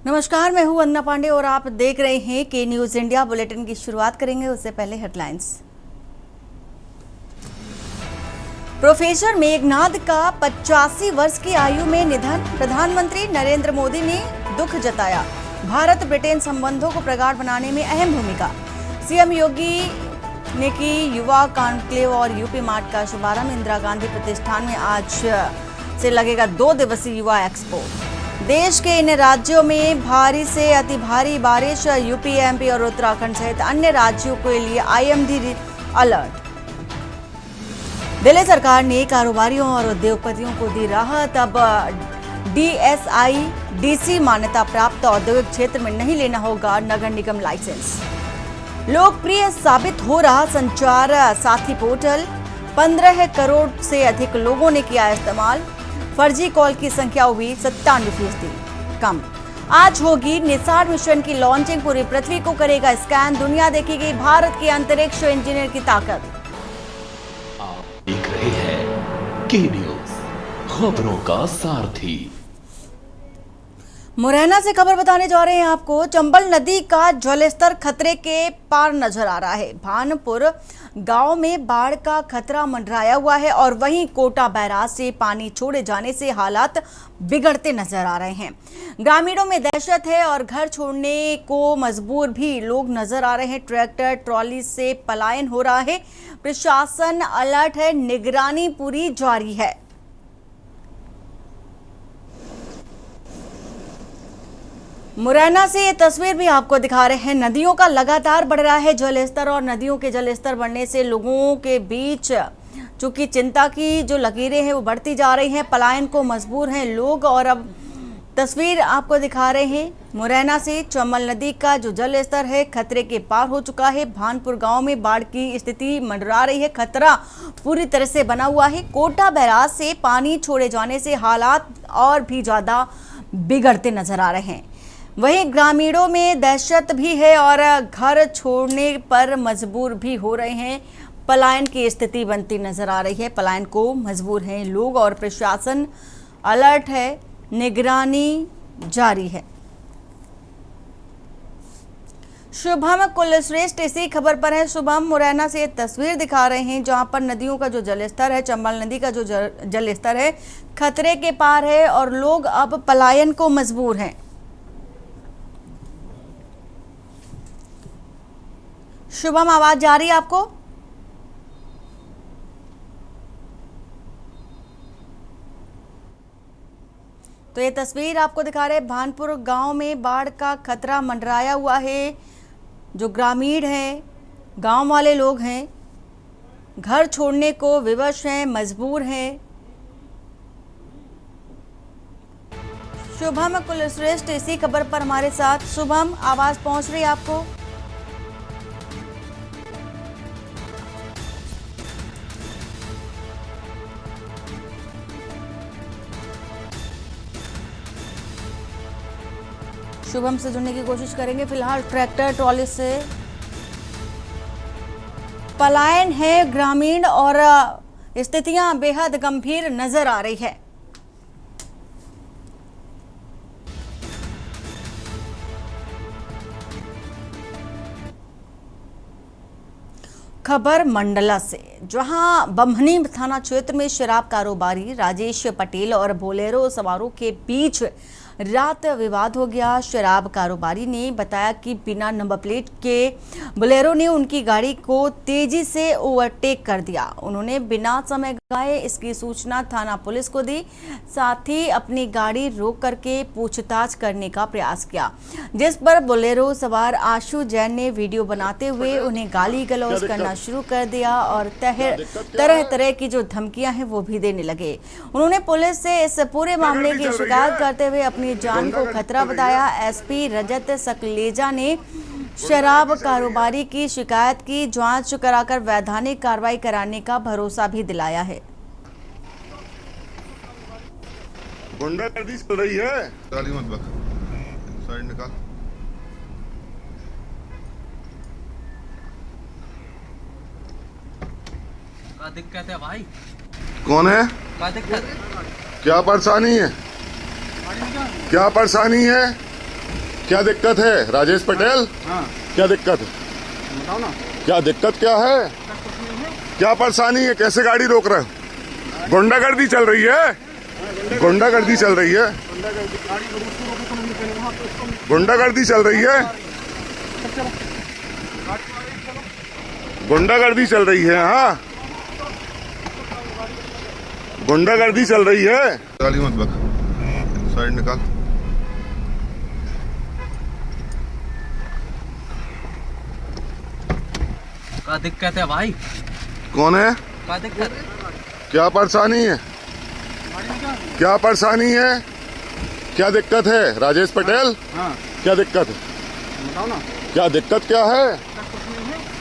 नमस्कार, मैं हूं अन्ना पांडे और आप देख रहे हैं के न्यूज इंडिया। बुलेटिन की शुरुआत करेंगे, उससे पहले हेडलाइंस। प्रोफेसर मेघनाद का 85 वर्ष की आयु में निधन। प्रधानमंत्री नरेंद्र मोदी ने दुख जताया। भारत ब्रिटेन संबंधों को प्रगाढ़ बनाने में अहम भूमिका। सीएम योगी ने की युवा कॉन्क्लेव और यूपी मार्ट का शुभारंभ। इंदिरा गांधी प्रतिष्ठान में आज से लगेगा 2 दिवसीय युवा एक्सपो। देश के इन राज्यों में भारी से अति भारी बारिश। यूपी, एमपी और उत्तराखंड सहित अन्य राज्यों के लिए आईएमडी अलर्ट। दिल्ली सरकार ने कारोबारियों और उद्योगपतियों को दी राहत। अब DSI/DC मान्यता प्राप्त औद्योगिक क्षेत्र में नहीं लेना होगा नगर निगम लाइसेंस। लोकप्रिय साबित हो रहा संचार साथी पोर्टल। 15 करोड़ से अधिक लोगों ने किया इस्तेमाल। फर्जी कॉल की संख्या हुई 97% कम। आज होगी निसार मिशन की लॉन्चिंग। पूरी पृथ्वी को करेगा स्कैन। दुनिया देखेगी भारत के अंतरिक्ष इंजीनियर की ताकत। आप देख रहे हैं के न्यूज, खबरों का सारथी। मुरैना से खबर बताने जा रहे हैं आपको। चंबल नदी का जलस्तर खतरे के पार नजर आ रहा है। भानपुर गांव में बाढ़ का खतरा मंडराया हुआ है और वहीं कोटा बैराज से पानी छोड़े जाने से हालात बिगड़ते नजर आ रहे हैं। ग्रामीणों में दहशत है और घर छोड़ने को मजबूर भी लोग नजर आ रहे हैं। ट्रैक्टर ट्रॉली से पलायन हो रहा है। प्रशासन अलर्ट है, निगरानी पूरी जारी है। मुरैना से ये तस्वीर भी आपको दिखा रहे हैं। नदियों का लगातार बढ़ रहा है जलस्तर और नदियों के जलस्तर बढ़ने से लोगों के बीच चूंकि चिंता की जो लकीरें हैं वो बढ़ती जा रही हैं। पलायन को मजबूर हैं लोग। और अब तस्वीर आपको दिखा रहे हैं मुरैना से। चंबल नदी का जो जलस्तर है खतरे के पार हो चुका है। भानपुर गांव में बाढ़ की स्थिति मंडरा रही है। खतरा पूरी तरह से बना हुआ है। कोटा बैराज से पानी छोड़े जाने से हालात और भी ज्यादा बिगड़ते नजर आ रहे हैं। वहीं ग्रामीणों में दहशत भी है और घर छोड़ने पर मजबूर भी हो रहे हैं। पलायन की स्थिति बनती नजर आ रही है। पलायन को मजबूर हैं लोग और प्रशासन अलर्ट है, निगरानी जारी है। शुभम कुलश्रेष्ठ इसी खबर पर है। शुभम, मुरैना से तस्वीर दिखा रहे हैं जहां पर नदियों का जो जलस्तर है, चंबल नदी का जो जलस्तर है खतरे के पार है और लोग अब पलायन को मजबूर हैं। शुभम, आवाज जा रही है आपको? तो ये तस्वीर आपको दिखा रहे हैं। भानपुर गांव में बाढ़ का खतरा मंडराया हुआ है। जो ग्रामीण हैं, गांव वाले लोग हैं, घर छोड़ने को विवश हैं, मजबूर हैं। शुभम कुलश्रेष्ठ इसी खबर पर हमारे साथ। शुभम, आवाज पहुंच रही है आपको? शुभम से जुड़ने की कोशिश करेंगे। फिलहाल ट्रैक्टर ट्रॉली से पलायन है ग्रामीण और स्थितियां बेहद गंभीर नजर आ रही है। खबर मंडला से, जहां बम्हनी थाना क्षेत्र में शराब कारोबारी राजेश पटेल और बोलेरो सवारों के बीच रात विवाद हो गया। शराब कारोबारी ने बताया कि बिना नंबर प्लेट के बोलेरो ने उनकी गाड़ी को तेजी से ओवरटेक कर दिया। उन्होंने बिना समय गवाए इसकी सूचना थाना पुलिस को दी। साथ ही अपनी गाड़ी रोक करके पूछताछ करने का प्रयास किया, जिस पर बोलेरो सवार आशु जैन ने वीडियो बनाते हुए उन्हें गाली गलौज करना शुरू कर दिया और तरह तरह की जो धमकियां हैं वो भी देने लगे। उन्होंने पुलिस से इस पूरे मामले की शिकायत करते हुए अपनी जान को खतरा बताया। एसपी रजत सकलेजा ने शराब कारोबारी की शिकायत की जांच कराकर वैधानिक कार्रवाई कराने का भरोसा भी दिलाया है। गुंडागर्दी चल रही है। गाली मत बक, साइड निकाल। क्या दिक्कत है भाई? कौन है? क्या दिक्कत? क्या परेशानी है? क्या परेशानी है? क्या दिक्कत है राजेश पटेल? हाँ क्या दिक्कत है? बताओ ना। क्या दिक्कत क्या है? क्या परेशानी है? कैसे गाड़ी रोक रहे हो? गुंडागर्दी चल रही है, गुंडागर्दी चल रही है, गुंडागर्दी चल रही है, गुंडागर्दी चल रही है। हाँ, गुंडागर्दी चल रही है। गाली मत बक, साइड निकाल। क्या दिक्कत है भाई? कौन है? क्या दिक्कत? क्या परेशानी है? क्या परेशानी है? क्या दिक्कत है राजेश पटेल? हाँ क्या दिक्कत है? बताओ ना। क्या दिक्कत क्या है?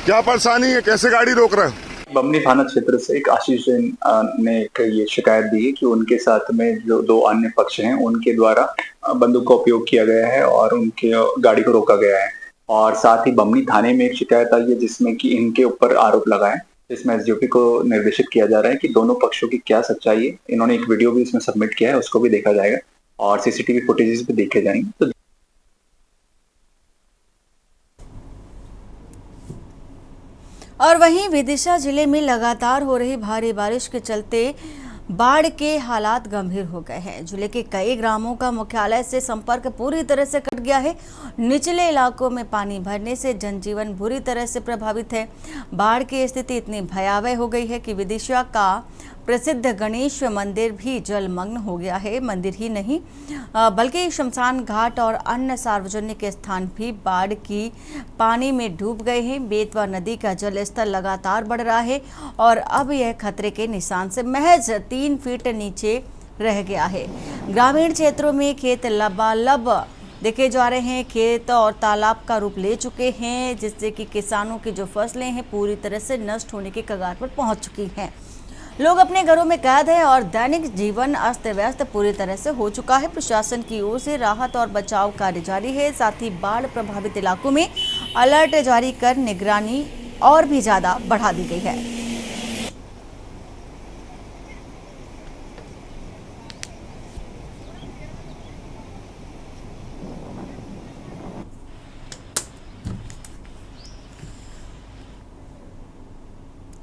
क्या परेशानी है? कैसे गाड़ी रोक रहे हो? बमनी थाना क्षेत्र से एक आशीष जैन ने एक ये शिकायत दी है कि उनके साथ में जो दो अन्य पक्ष हैं उनके द्वारा बंदूक का उपयोग किया गया है और उनके गाड़ी को रोका गया है। और साथ ही बमनी थाने में एक शिकायत आई है जिसमें कि इनके ऊपर आरोप लगाए। इसमें एसडीओपी को निर्देशित किया जा रहा है कि दोनों पक्षों की क्या सच्चाई है। इन्होंने एक वीडियो भी इसमें सबमिट किया है, उसको भी देखा जाएगा और सीसीटीवी फुटेजेस भी देखे जाएंगे। तो और वहीं विदिशा जिले में लगातार हो रही भारी बारिश के चलते बाढ़ के हालात गंभीर हो गए हैं। जिले के कई ग्रामों का मुख्यालय से संपर्क पूरी तरह से कट गया है। निचले इलाकों में पानी भरने से जनजीवन बुरी तरह से प्रभावित है। बाढ़ की स्थिति इतनी भयावह हो गई है कि विदिशा का प्रसिद्ध गणेश मंदिर भी जलमग्न हो गया है। मंदिर ही नहीं बल्कि शमशान घाट और अन्य सार्वजनिक स्थान भी बाढ़ की पानी में डूब गए हैं। बेतवा नदी का जल स्तर लगातार बढ़ रहा है और अब यह खतरे के निशान से महज 3 फीट नीचे रह गया है। ग्रामीण क्षेत्रों में खेत लबालब देखे जा रहे हैं। खेत और तालाब का रूप ले चुके हैं, जिससे कि किसानों की जो फसलें हैं पूरी तरह से नष्ट होने के कगार पर पहुंच चुकी हैं। लोग अपने घरों में कैद हैं और दैनिक जीवन अस्त व्यस्त पूरी तरह से हो चुका है। प्रशासन की ओर से राहत और बचाव कार्य जारी है। साथ ही बाढ़ प्रभावित इलाकों में अलर्ट जारी कर निगरानी और भी ज्यादा बढ़ा दी गई है।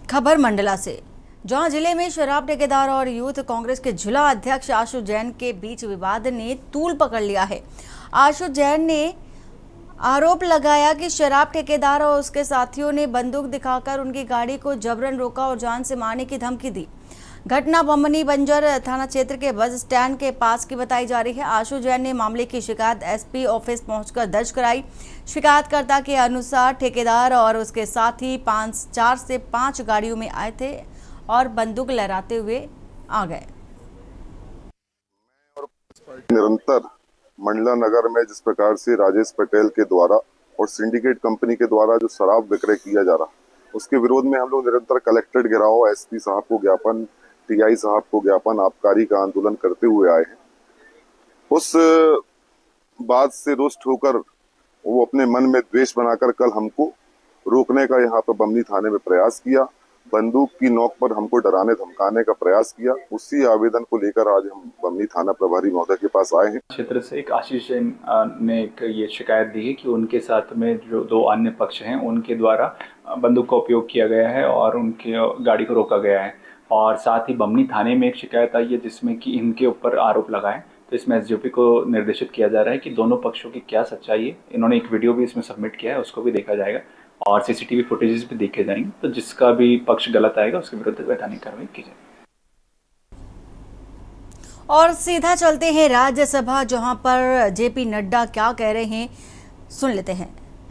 खबर मंडला से, जहां जिले में शराब ठेकेदार और यूथ कांग्रेस के जिला अध्यक्ष आशु जैन के बीच विवाद ने तूल पकड़ लिया है। आशु जैन ने आरोप लगाया कि शराब ठेकेदार और उसके साथियों ने बंदूक दिखाकर उनकी गाड़ी को जबरन रोका और जान से मारने की धमकी दी। घटना बमनी बंजर थाना क्षेत्र के बस स्टैंड के पास की बताई जा रही है। आशु जैन ने मामले की शिकायत एसपी ऑफिस पहुंचकर दर्ज कराई। शिकायतकर्ता के अनुसार ठेकेदार और उसके साथी 4 से 5 गाड़ियों में आए थे और बंदूक लहराते हुए आ गए। निरंतर मंडला नगर में जिस प्रकार से राजेश पटेल के द्वारा और सिंडिकेट कंपनी के द्वारा जो शराब विक्रय किया जा रहा, उसके विरोध में हम लोग निरंतर कलेक्ट्रेट घेराव, एसपी साहब को ज्ञापन, टीआई साहब को ज्ञापन, आबकारी का आंदोलन करते हुए आए हैं। उस बात से रुष्ट होकर वो अपने मन में द्वेष बनाकर कल हमको रोकने का यहाँ पर बमनी थाने में प्रयास किया। बंदूक की नोक पर हमको डराने धमकाने का प्रयास किया। उसी आवेदन को लेकर आज हम बमनी थाना प्रभारी महोदय के पास आए हैं। क्षेत्र से एक आशीष जैन ने एक ये शिकायत दी है कि उनके साथ में जो दो अन्य पक्ष हैं उनके द्वारा बंदूक का उपयोग किया गया है और उनके गाड़ी को रोका गया है। और साथ ही बमनी थाने में एक शिकायत आई है जिसमें कि इनके ऊपर आरोप लगाए। तो इसमें एसडीओपी को निर्देशित किया जा रहा है कि दोनों पक्षों की क्या सच्चाई है। इन्होंने एक वीडियो भी इसमें सबमिट किया है, उसको भी देखा जाएगा और सीसीटीवी फुटेजेस भी देखे जाएंगे। तो जिसका भी पक्ष गलत आएगा उसके विरुद्ध वैधानिक कार्रवाई की जाएगी। और सीधा चलते हैं राज्यसभा, जहां पर जेपी नड्डा क्या कह रहे हैं, सुन लेते हैं।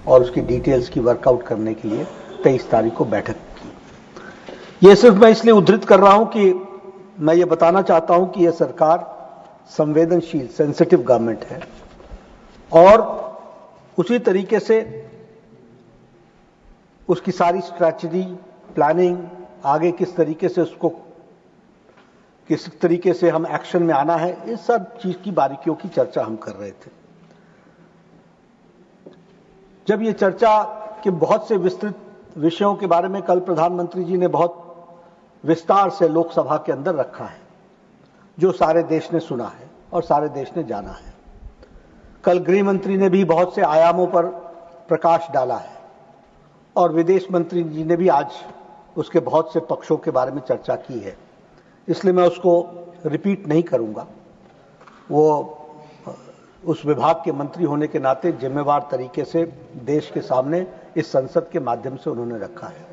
और उसकी डिटेल्स की वर्कआउट करने के लिए 23 तारीख को बैठक की। ये सिर्फ मैं इसलिए उद्धृत कर रहा हूं कि मैं ये बताना चाहता हूं कि यह सरकार संवेदनशील, सेंसिटिव गवर्नमेंट है और उसी तरीके से उसकी सारी स्ट्रैटेजी, प्लानिंग, आगे किस तरीके से उसको किस तरीके से हम एक्शन में आना है, इस सब चीज की बारीकियों की चर्चा हम कर रहे थे। जब ये चर्चा के बहुत से विस्तृत विषयों के बारे में कल प्रधानमंत्री जी ने बहुत विस्तार से लोकसभा के अंदर रखा है, जो सारे देश ने सुना है और सारे देश ने जाना है। कल गृह मंत्री ने भी बहुत से आयामों पर प्रकाश डाला है और विदेश मंत्री जी ने भी आज उसके बहुत से पक्षों के बारे में चर्चा की है, इसलिए मैं उसको रिपीट नहीं करूंगा। वो उस विभाग के मंत्री होने के नाते जिम्मेवार तरीके से देश के सामने इस संसद के माध्यम से उन्होंने रखा है।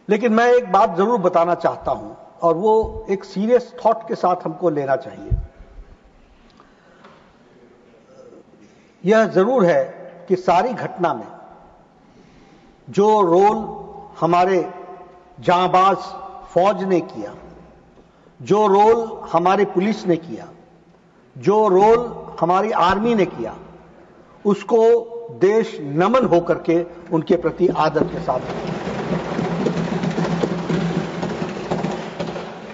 लेकिन मैं एक बात जरूर बताना चाहता हूं और वो एक सीरियस थॉट के साथ हमको लेना चाहिए। यह जरूर है कि सारी घटना में जो रोल हमारे जांबाज फौज ने किया, जो रोल हमारे पुलिस ने किया, जो रोल हमारी आर्मी ने किया, उसको देश नमन होकर के उनके प्रति आदर के साथ।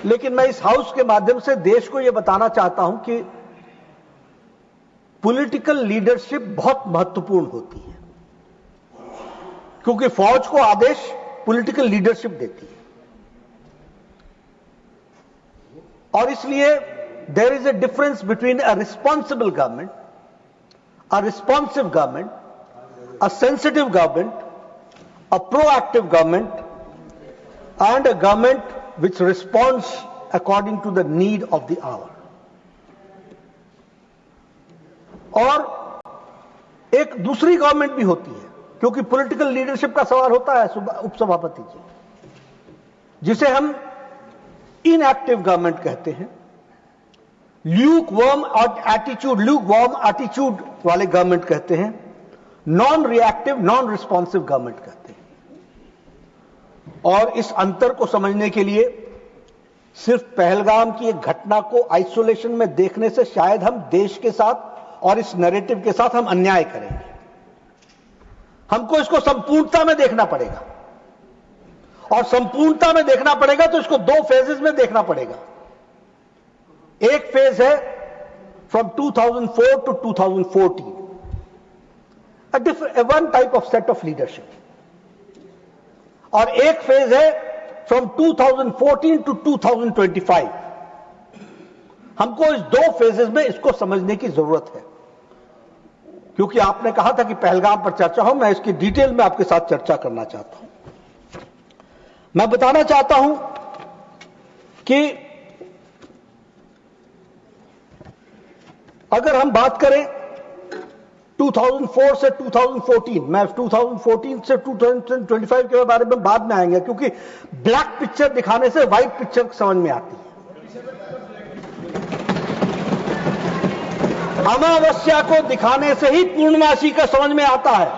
लेकिन मैं इस हाउस के माध्यम से देश को यह बताना चाहता हूं कि पॉलिटिकल लीडरशिप बहुत महत्वपूर्ण होती है, क्योंकि फौज को आदेश पॉलिटिकल लीडरशिप देती है। और इसलिए there is a difference between a responsible government, a responsive government, a sensitive government, a proactive government and a government which responds according to the need of the hour. और एक दूसरी government भी होती है, क्योंकि पॉलिटिकल लीडरशिप का सवाल होता है उपसभापति जी, जिसे हम इनएक्टिव गवर्नमेंट कहते हैं, ल्यूकवार्म एटीट्यूड वाले गवर्नमेंट कहते हैं, non reactive non responsive government कहते हैं। और इस अंतर को समझने के लिए सिर्फ पहलगाम की एक घटना को आइसोलेशन में देखने से शायद हम देश के साथ और इस नैरेटिव के साथ हम अन्याय करेंगे। हमको इसको संपूर्णता में देखना पड़ेगा, और संपूर्णता में देखना पड़ेगा तो इसको दो फेजेस में देखना पड़ेगा। एक फेज है from 2004 to 2014, one type of set of leadership, और एक फेज है फ्रॉम 2014 टू 2025। हमको इस दो फेजेस में इसको समझने की जरूरत है, क्योंकि आपने कहा था कि पहलगाम पर चर्चा हो, मैं इसकी डिटेल में आपके साथ चर्चा करना चाहता हूं। मैं बताना चाहता हूं कि अगर हम बात करें 2004 से 2014, मैं 2014 से 2025 के बारे में बाद में आएंगे, क्योंकि ब्लैक पिक्चर दिखाने से व्हाइट पिक्चर समझ में आती है। अमावस्या को दिखाने से ही पूर्णमासी का समझ में आता है।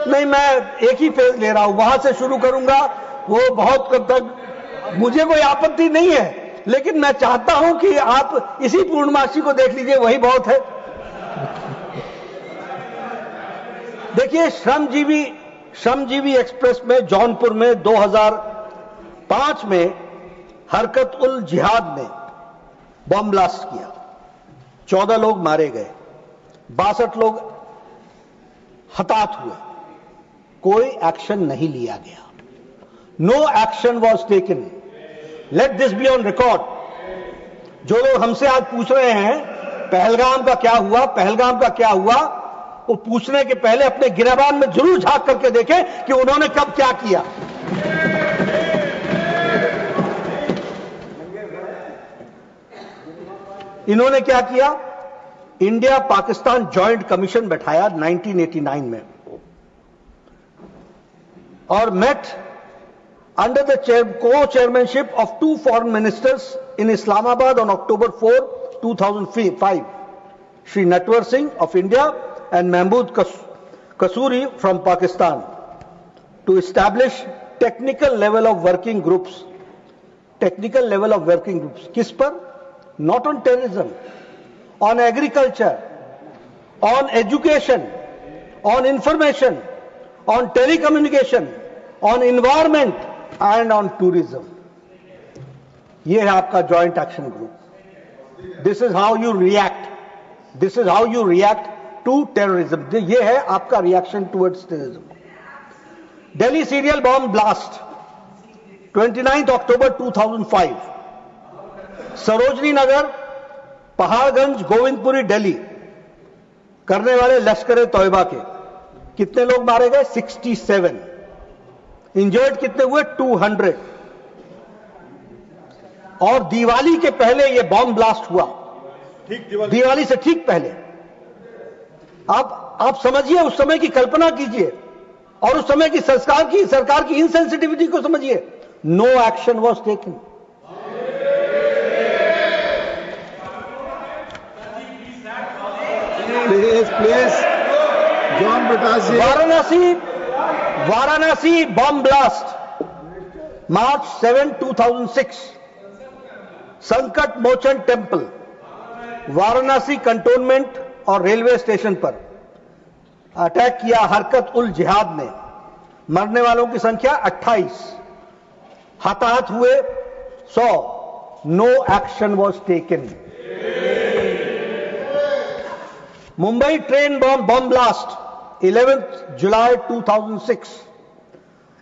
नहीं, मैं एक ही फेज ले रहा हूं, वहां से शुरू करूंगा, वो बहुत तक मुझे कोई आपत्ति नहीं है, लेकिन मैं चाहता हूं कि आप इसी पूर्णमासी को देख लीजिए, वही बहुत है। देखिए, श्रमजीवी एक्सप्रेस में जौनपुर में 2005 में हरकत उल जिहाद ने बम ब्लास्ट किया, 14 लोग मारे गए, 62 लोग हताहत हुए, कोई एक्शन नहीं लिया गया। No action was taken. Let this be on record. जो लोग हमसे आज पूछ रहे हैं पहलगाम का क्या हुआ, पहलगाम का क्या हुआ, वो पूछने के पहले अपने गिरबान में जरूर झांक करके देखें कि उन्होंने कब क्या किया। इन्होंने क्या किया? इंडिया पाकिस्तान जॉइंट कमीशन बैठाया 1989 में, और met under the co-chairmanship of two foreign ministers in Islamabad on October 4, 2005, Shri Natwar Singh of India and Mahmood Kasuri from Pakistan, to establish technical level of working groups. Technical level of working groups. किस पर? Not on terrorism, on agriculture, on education, on information, on telecommunication, on environment, and on tourism. ये है आपका joint action group. This is how you react. This is how you react to terrorism. ये है आपका reaction towards terrorism. Delhi serial bomb blast. 29 अक्टूबर 2005 सरोजनी नगर, पहाड़गंज, गोविंदपुरी, दिल्ली करने वाले लश्कर तौयबा के कितने लोग मारे गए? 67। इंजर्ड कितने हुए? 200। और दिवाली के पहले यह बॉम्ब ब्लास्ट हुआ, दिवाली से ठीक पहले। आप समझिए, उस समय की कल्पना कीजिए और उस समय की सरकार की इनसेंसिटिविटी को समझिए। No action was taken. Please John Prakash ji. Varanasi bomb blast, March 7, 2006, Sankat Mochan temple, Varanasi cantonment और रेलवे स्टेशन पर अटैक किया हरकत उल जिहाद ने। मरने वालों की संख्या 28, हताहत हुए 100। No action was taken. Mumbai train bomb blast 11 July 2006,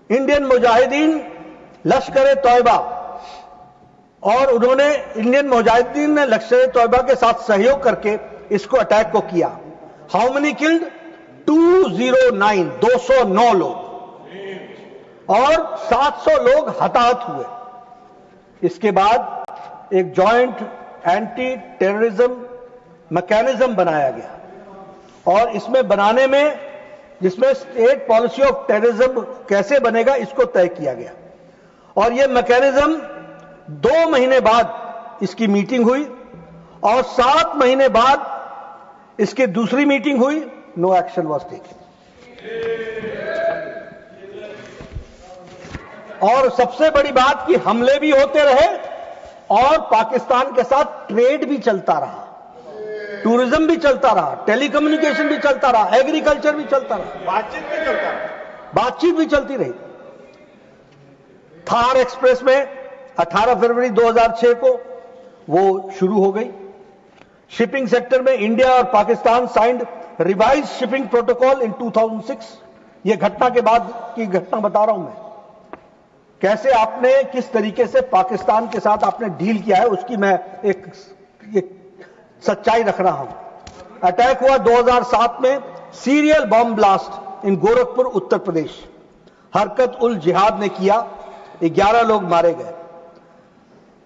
Indian Mujahideen Lashkar Taiba और उन्होंने इंडियन मुजाहिदीन ने लश्कर तौयबा के साथ सहयोग करके इसको अटैक को किया। How many killed? 209, 209 लोग और 700 लोग हताहत हुए। इसके बाद एक जॉइंट एंटी टेररिज्म मैकेनिज्म बनाया गया और इसमें बनाने में, जिसमें स्टेट पॉलिसी ऑफ टेररिज्म कैसे बनेगा इसको तय किया गया। और यह मैकेनिज्म 2 महीने बाद इसकी मीटिंग हुई और 7 महीने बाद इसकी दूसरी मीटिंग हुई। No action was taken. और सबसे बड़ी बात कि हमले भी होते रहे और पाकिस्तान के साथ ट्रेड भी चलता रहा, टूरिज्म भी चलता रहा, टेलीकम्युनिकेशन भी चलता रहा, एग्रीकल्चर भी चलता रहा, बातचीत भी चलती रही। थार एक्सप्रेस में 18 फरवरी 2006 को वो शुरू हो गई। शिपिंग सेक्टर में इंडिया और Pakistan signed revise shipping protocol इन 2006। यह घटना के बाद की घटना बता रहा हूं मैं, कैसे आपने किस तरीके से पाकिस्तान के साथ आपने डील किया है उसकी मैं एक सच्चाई रख रहा हूं। अटैक हुआ 2007 में, serial bomb blast in Gorakhpur Uttar Pradesh, हरकत उल जिहाद ने किया, 11 लोग मारे गए।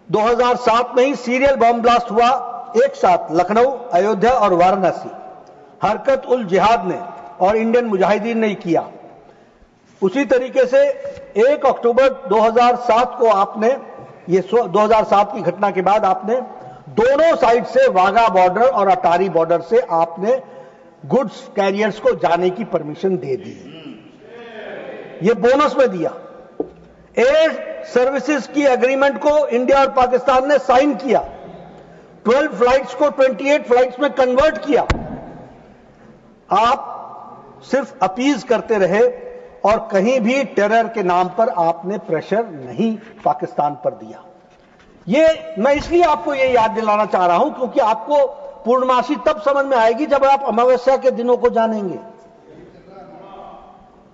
2007 में ही सीरियल बॉम्ब ब्लास्ट हुआ एक साथ लखनऊ, अयोध्या और वाराणसी, हरकत उल जिहाद ने और इंडियन मुजाहिदीन ने किया। उसी तरीके से 1 अक्टूबर 2007 को आपने, ये 2007 की घटना के बाद आपने दोनों साइड से वाघा बॉर्डर और अटारी बॉर्डर से आपने गुड्स कैरियर्स को जाने की परमिशन दे दी। ये बोनस में दिया। एयर सर्विसेज की एग्रीमेंट को इंडिया और पाकिस्तान ने साइन किया। 12 फ्लाइट्स को 28 फ्लाइट्स में कन्वर्ट किया। आप सिर्फ अपीज करते रहे और कहीं भी टेरर के नाम पर आपने प्रेशर नहीं पाकिस्तान पर दिया। ये मैं इसलिए आपको ये याद दिलाना चाह रहा हूं क्योंकि आपको पूर्णमासी तब समझ में आएगी जब आप अमावस्या के दिनों को जानेंगे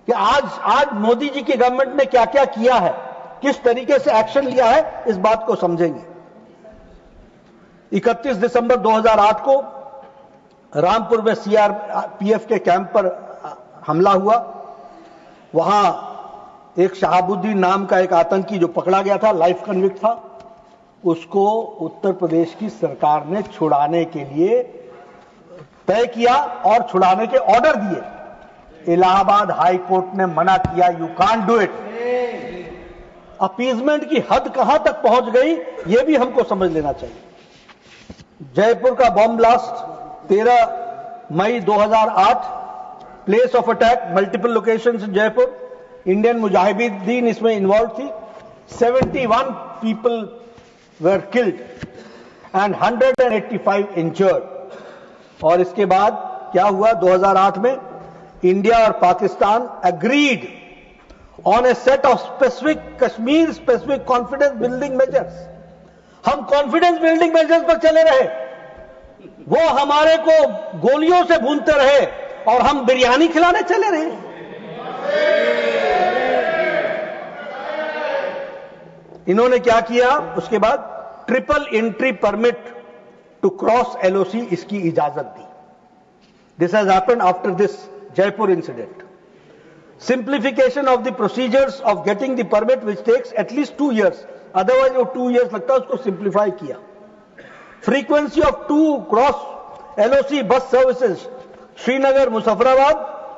कि आज मोदी जी की गवर्नमेंट ने क्या क्या किया है, किस तरीके से एक्शन लिया है, इस बात को समझेंगे। 31 दिसंबर 2008 को रामपुर में सीआरपीएफ के कैंप पर हमला हुआ। वहां एक शहाबुद्दीन नाम का एक आतंकी जो पकड़ा गया था, लाइफ कन्विक्ट था, उसको उत्तर प्रदेश की सरकार ने छुड़ाने के लिए तय किया और छुड़ाने के ऑर्डर दिए। इलाहाबाद हाई कोर्ट ने मना किया, you can't do it. Appeasement की हद कहां तक पहुंच गई यह भी हमको समझ लेना चाहिए। जयपुर का bomb blast 13 May 2008, place of attack multiple locations in Jaipur, Indian Mujahideen इसमें इन्वॉल्व थी। 71 people were killed and 185 injured। और इसके बाद क्या हुआ 2008 में, इंडिया और Pakistan agreed on a set of specific Kashmir specific confidence building measures। हम कॉन्फिडेंस बिल्डिंग मेजर्स पर चले रहे, वो हमारे को गोलियों से भूनते रहे और हम बिरयानी खिलाने चले रहे। इन्होंने क्या किया, उसके बाद triple entry permit to cross LOC इसकी इजाजत दी। This has happened after this Jaipur incident. Simplification of the procedures of getting the permit which takes at least 2 years, otherwise वो 2 years लगता है, उसको सिंप्लीफाई किया। Frequency of 2 cross LOC bus services Srinagar Muzaffarabad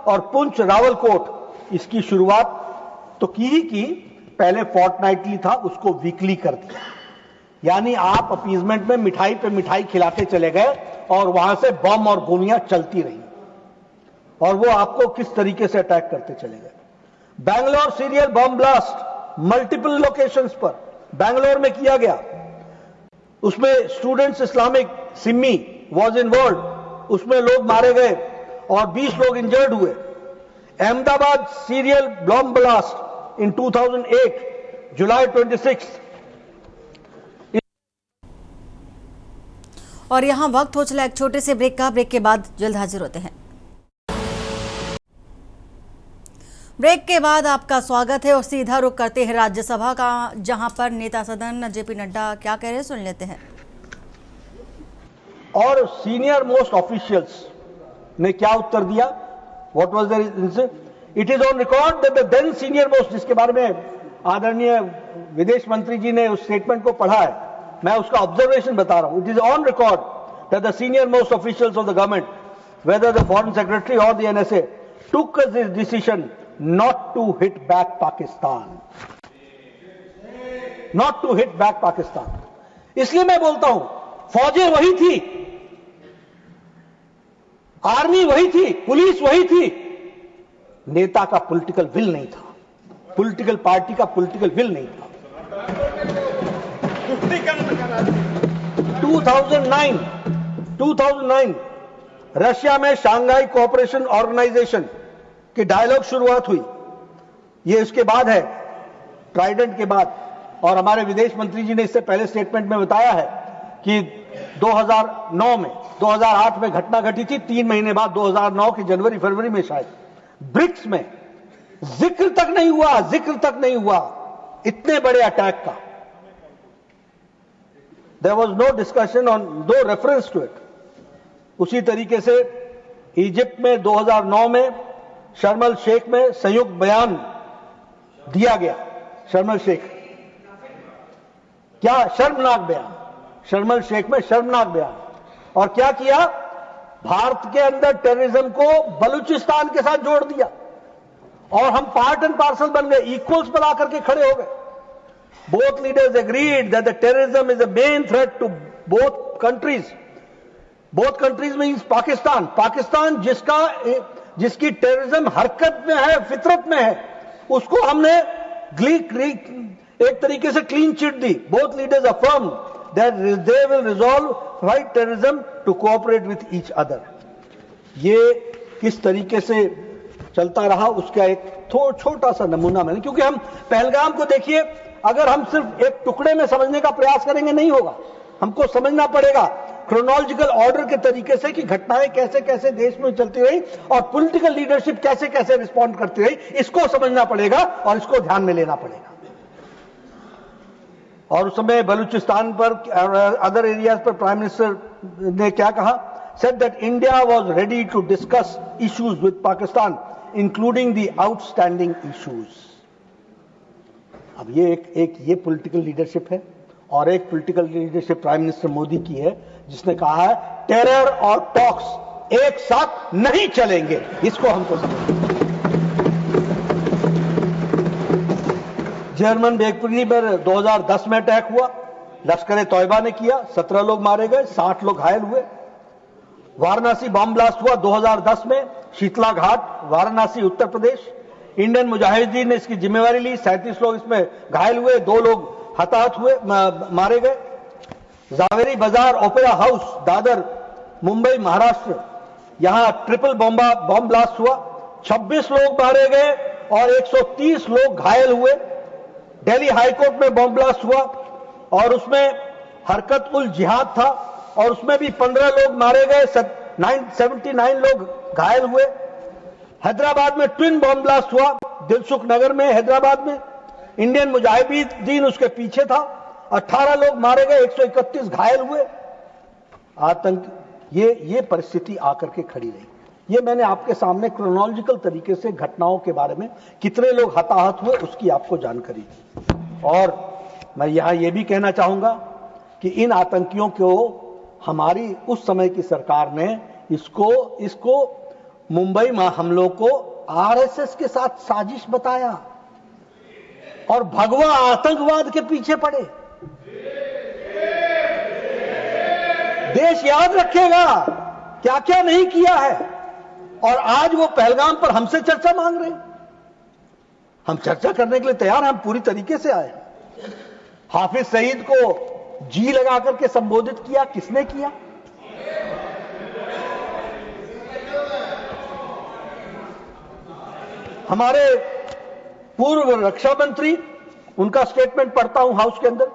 और पुंछ रावलकोट, इसकी शुरुआत तो की ही की, पहले फोर्टनाइटली था, उसको वीकली कर दिया। यानी आप अपीजमेंट में मिठाई पे मिठाई खिलाते चले गए और वहां से बम और गोलियां चलती रही और वो आपको किस तरीके से अटैक करते चले गए। Bangalore serial bomb blast multiple locations पर बैंगलोर में किया गया, उसमें students Islamic Simi was involve, उसमें लोग मारे गए और 20 लोग इंजर्ड हुए। Ahmedabad serial bomb blast in 2008 जुलाई 26। और यहां वक्त हो चला एक छोटे से ब्रेक का। ब्रेक के बाद जल्द हाजिर होते हैं। ब्रेक के बाद आपका स्वागत है और सीधा रुख करते हैं राज्यसभा का, जहां पर नेता सदन जेपी नड्डा क्या कह रहे हैं, सुन लेते हैं। और सीनियर मोस्ट ऑफिशियल्स ने क्या उत्तर दिया, what was there, it is on record that the then senior most, जिसके बारे में आदरणीय विदेश मंत्री जी ने उस स्टेटमेंट को पढ़ा है, मैं उसका ऑब्जर्वेशन बता रहा हूं। It is on record that the senior most officials of the government, whether the foreign secretary और the NSA, took this decision not to hit back Pakistan, not to hit back Pakistan। इसलिए मैं बोलता हूं, फौजें वही थी, army वही थी, police वही थी, नेता का पॉलिटिकल विल नहीं था, पॉलिटिकल पार्टी का पॉलिटिकल विल नहीं था। 2009 रशिया में शांघाई कोऑपरेशन ऑर्गेनाइजेशन कि डायलॉग शुरुआत हुई, ये उसके बाद है, ट्राइडेंट के बाद। और हमारे विदेश मंत्री जी ने इससे पहले स्टेटमेंट में बताया है कि 2009 में 2008 में घटना घटी थी, 3 महीने बाद 2009 के जनवरी फरवरी में शायद ब्रिक्स में जिक्र तक नहीं हुआ इतने बड़े अटैक का। There was no discussion on, no reference to it. उसी तरीके से इजिप्ट में 2009 में शर्म अल शेख में संयुक्त बयान दिया गया। शर्म अल शेख, क्या शर्मनाक बयान, शर्म अल शेख में शर्मनाक बयान। और क्या किया, भारत के अंदर टेररिज्म को बलूचिस्तान के साथ जोड़ दिया और हम पार्ट एंड पार्सल बन गए, इक्वल्स पर आकर के खड़े हो गए। Both leaders agreed that the terrorism is a main threat to both countries. Both countries means Pakistan जिसकी टेररिज्म हरकत में है, फितरत में है, उसको हमने एक तरीके से क्लीन चिट दी। Both leaders affirm that they will resolve fight terrorism to cooperate with each other. ये किस तरीके से चलता रहा उसका एक छोटा सा नमूना मैंने, क्योंकि हम पहलगाम को देखिए, अगर हम सिर्फ एक टुकड़े में समझने का प्रयास करेंगे नहीं होगा, हमको समझना पड़ेगा क्रोनोलॉजिकल ऑर्डर के तरीके से कि घटनाएं कैसे कैसे देश में चलती रही और पॉलिटिकल लीडरशिप कैसे कैसे रिस्पॉन्ड करती रही, इसको समझना पड़ेगा और इसको ध्यान में लेना पड़ेगा। और उस समय बलूचिस्तान पर अदर एरियाज पर प्राइम मिनिस्टर ने क्या कहा, said that India was ready to discuss issues with Pakistan including the outstanding issues. अब ये एक पॉलिटिकल लीडरशिप है और एक political leadership prime minister Modi की है, जिसने कहा है टेरर और टॉक्स एक साथ नहीं चलेंगे। इसको हमको समझना। जर्मन बेकरी पर 2010 में अटैक हुआ, लश्कर ए तौयबा ने किया, 17 लोग मारे गए, 60 लोग घायल हुए। वाराणसी बम ब्लास्ट हुआ 2010 में, शीतला घाट, वाराणसी, उत्तर प्रदेश। इंडियन मुजाहिदीन ने इसकी जिम्मेवारी ली, 37 लोग इसमें घायल हुए, 2 लोग हताहत हुए, मारे गए। जावेरी बाजार ओपेरा हाउस, दादर, मुंबई, महाराष्ट्र, यहां ट्रिपल बम ब्लास्ट हुआ, 26 लोग मारे गए और 130 लोग घायल हुए। दिल्ली हाईकोर्ट में बम ब्लास्ट हुआ और उसमें हरकत उल जिहाद था और उसमें भी 15 लोग मारे गए, 79 लोग घायल हुए। हैदराबाद में ट्विन बम ब्लास्ट हुआ, दिलसुख नगर में, हैदराबाद में, इंडियन मुजाहिदीन उसके पीछे था, 18 लोग मारे गए, 131 घायल हुए। आतंक ये परिस्थिति आकर के खड़ी रही। ये मैंने आपके सामने क्रोनोलॉजिकल तरीके से घटनाओं के बारे में कितने लोग हताहत हुए उसकी आपको जानकारी दी। और मैं यहां यह भी कहना चाहूंगा कि इन आतंकियों को हमारी उस समय की सरकार ने इसको मुंबई में हमलों को आरएसएस के साथ साजिश बताया और भगवा आतंकवाद के पीछे पड़े। देश याद रखेगा क्या क्या नहीं किया है, और आज वो पहलगाम पर हमसे चर्चा मांग रहे हैं। हम चर्चा करने के लिए तैयार हैं, हम पूरी तरीके से आए। हाफिज सईद को जी लगा करके संबोधित किया, किसने किया? हमारे पूर्व रक्षा मंत्री, उनका स्टेटमेंट पढ़ता हूं हाउस के अंदर।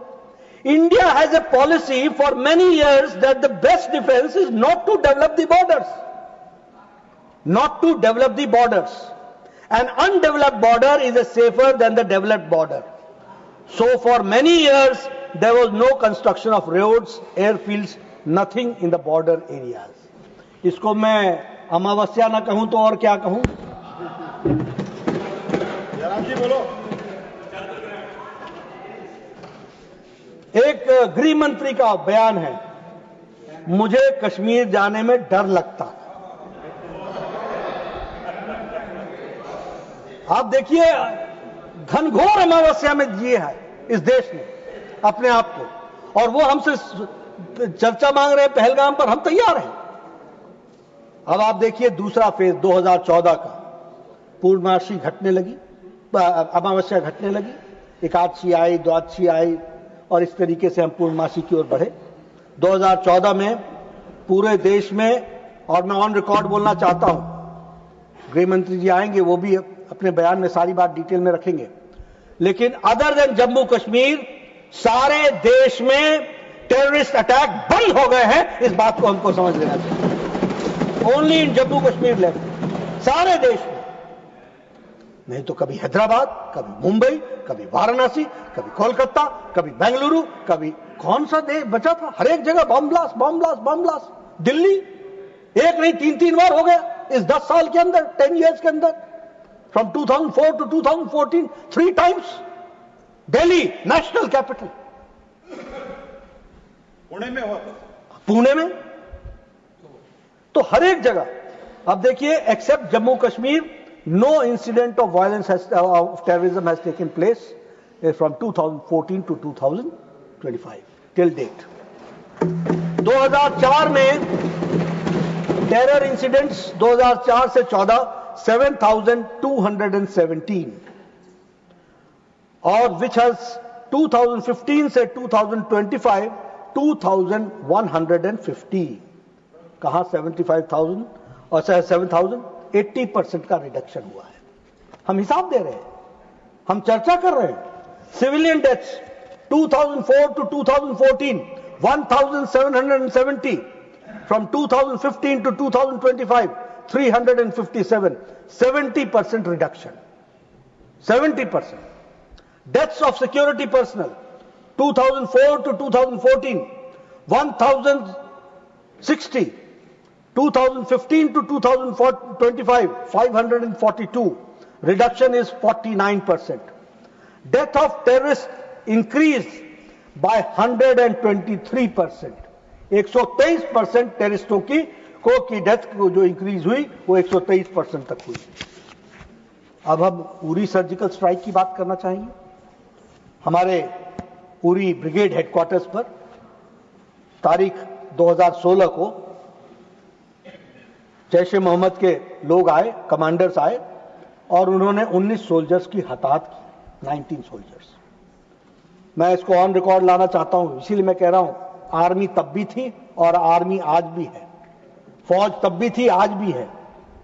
India has a policy for many years that the best defence is not to develop the borders, not to develop the borders. An undeveloped border is safer than the developed border. So for many years there was no construction of roads, airfields, nothing in the border areas. इसको मैं अमावस्या ना कहूं तो और क्या कहूं? जयराम जी बोलो। एक गृह मंत्री का बयान है, मुझे कश्मीर जाने में डर लगता है। आप देखिए, घनघोर अमावस्या में जिए है इस देश ने अपने आप को, और वो हमसे चर्चा मांग रहे हैं पहलगाम पर। हम तैयार हैं। अब आप देखिए दूसरा फेज 2014 का, पूर्णमासी घटने लगी, अमावस्या घटने लगी, एकादशी आई, द्वादशी आई, और इस तरीके से हम पूर्णमासी की ओर बढ़े। 2014 में पूरे देश में, और मैं ऑन रिकॉर्ड बोलना चाहता हूं, गृह मंत्री जी आएंगे, वो भी अपने बयान में सारी बात डिटेल में रखेंगे, लेकिन अदर देन जम्मू कश्मीर सारे देश में टेररिस्ट अटैक बंद हो गए हैं। इस बात को हमको समझ लेना चाहिए। Only in Jammu Kashmir left, सारे देश में नहीं तो कभी हैदराबाद, कभी मुंबई, कभी वाराणसी, कभी कोलकाता, कभी बेंगलुरु, कभी कौन सा देश बचा था? हर एक जगह bomb blast, bomb blast, bomb blast. Delhi एक नहीं 3-3 बार हो गया इस 10 साल के अंदर, 10 इयर्स के अंदर। From 2004 to 2014, 3 times. Delhi, national capital. Pune में हुआ था। पुणे में तो हर एक जगह। अब देखिए, except Jammu Kashmir, no incident of violence of terrorism has taken place from 2014 to 2025 till date. 2004 में टेरर इंसिडेंट्स 2004 से 14 7,217, और which has 2015 से 2025 2,150। कहां 75,000 और 7,000, 80% का रिडक्शन हुआ है। हम हिसाब दे रहे हैं, हम चर्चा कर रहे हैं। Civilian deaths 2004 to 2014 1,770, from 2015 to 2025 357, 70% reduction, 70%. Deaths of security personnel 2004 to 2014 1,060, 2015 to 2025 542, reduction is 49%. Death of terrorists increased by 123%. 123% टेररिस्टों की डेथ जो इंक्रीज हुई वो 123% तक हुई। अब हम उरी सर्जिकल स्ट्राइक की बात करना चाहेंगे। हमारे उरी ब्रिगेड हेडक्वार्टर्स पर तारीख 2016 को जैश ए मोहम्मद के लोग आए, कमांडर्स आए, और उन्होंने 19 सोल्जर्स की हताहत की, 19 सोल्जर्स। मैं इसको ऑन रिकॉर्ड लाना चाहता हूं, इसीलिए मैं कह रहा हूं, आर्मी तब भी थी और आर्मी आज भी है, फौज तब भी थी आज भी है,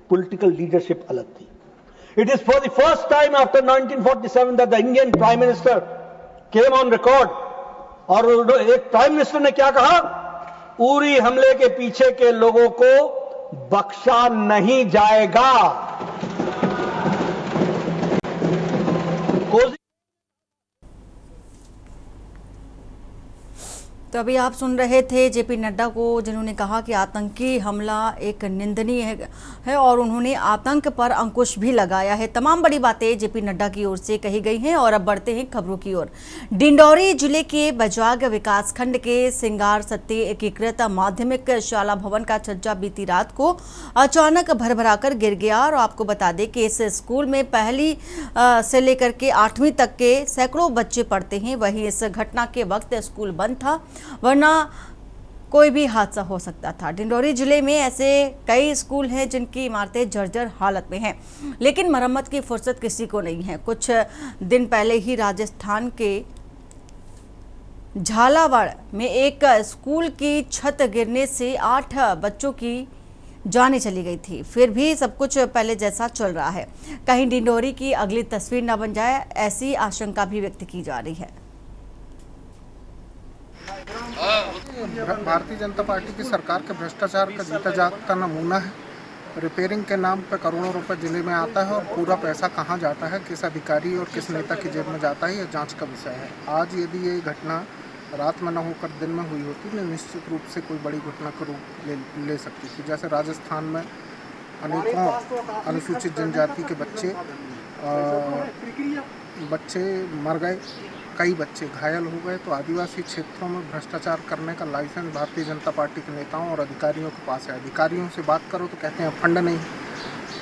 पॉलिटिकल लीडरशिप अलग थी। It is for the first time after 1947 that the Indian prime minister came on record, और एक प्राइम मिनिस्टर ने क्या कहा? उरी हमले के पीछे के लोगों को बख्शा नहीं जाएगा। तो अभी आप सुन रहे थे जेपी नड्डा को, जिन्होंने कहा कि आतंकी हमला एक निंदनीय है और उन्होंने आतंक पर अंकुश भी लगाया है। तमाम बड़ी बातें जेपी नड्डा की ओर से कही गई हैं। और अब बढ़ते हैं खबरों की ओर। डिंडौरी जिले के बजाग विकासखंड के सिंगार सत्ती एकीकृत माध्यमिक शाला भवन का छज्जा बीती रात को अचानक भरभराकर गिर गया। और आपको बता दें कि इस स्कूल में पहली से लेकर के 8वीं तक के सैकड़ों बच्चे पढ़ते हैं। वहीं इस घटना के वक्त स्कूल बंद था, वरना कोई भी हादसा हो सकता था। डिंडौरी जिले में ऐसे कई स्कूल हैं जिनकी इमारतें जर्जर हालत में हैं, लेकिन मरम्मत की फुर्सत किसी को नहीं है। कुछ दिन पहले ही राजस्थान के झालावाड़ में एक स्कूल की छत गिरने से 8 बच्चों की जाने चली गई थी। फिर भी सब कुछ पहले जैसा चल रहा है। कहीं डिंडौरी की अगली तस्वीर न बन जाए, ऐसी आशंका भी व्यक्त की जा रही है। भारतीय जनता पार्टी की सरकार के भ्रष्टाचार का जीता जागता नमूना है। रिपेयरिंग के नाम पर करोड़ों रुपए जिले में आता है और पूरा पैसा कहां जाता है, किस अधिकारी और किस नेता की जेब में जाता है, यह जांच का विषय है। आज यदि ये घटना रात में न होकर दिन में हुई होती तो निश्चित रूप से कोई बड़ी घटना का रूप ले सकती थी। जैसे राजस्थान में अनेकों अनुसूचित जनजाति के बच्चे मर गए, कई बच्चे घायल हो गए। तो आदिवासी क्षेत्रों में भ्रष्टाचार करने का लाइसेंस भारतीय जनता पार्टी के नेताओं और अधिकारियों के पास है। अधिकारियों से बात करो तो कहते हैं फंड नहीं,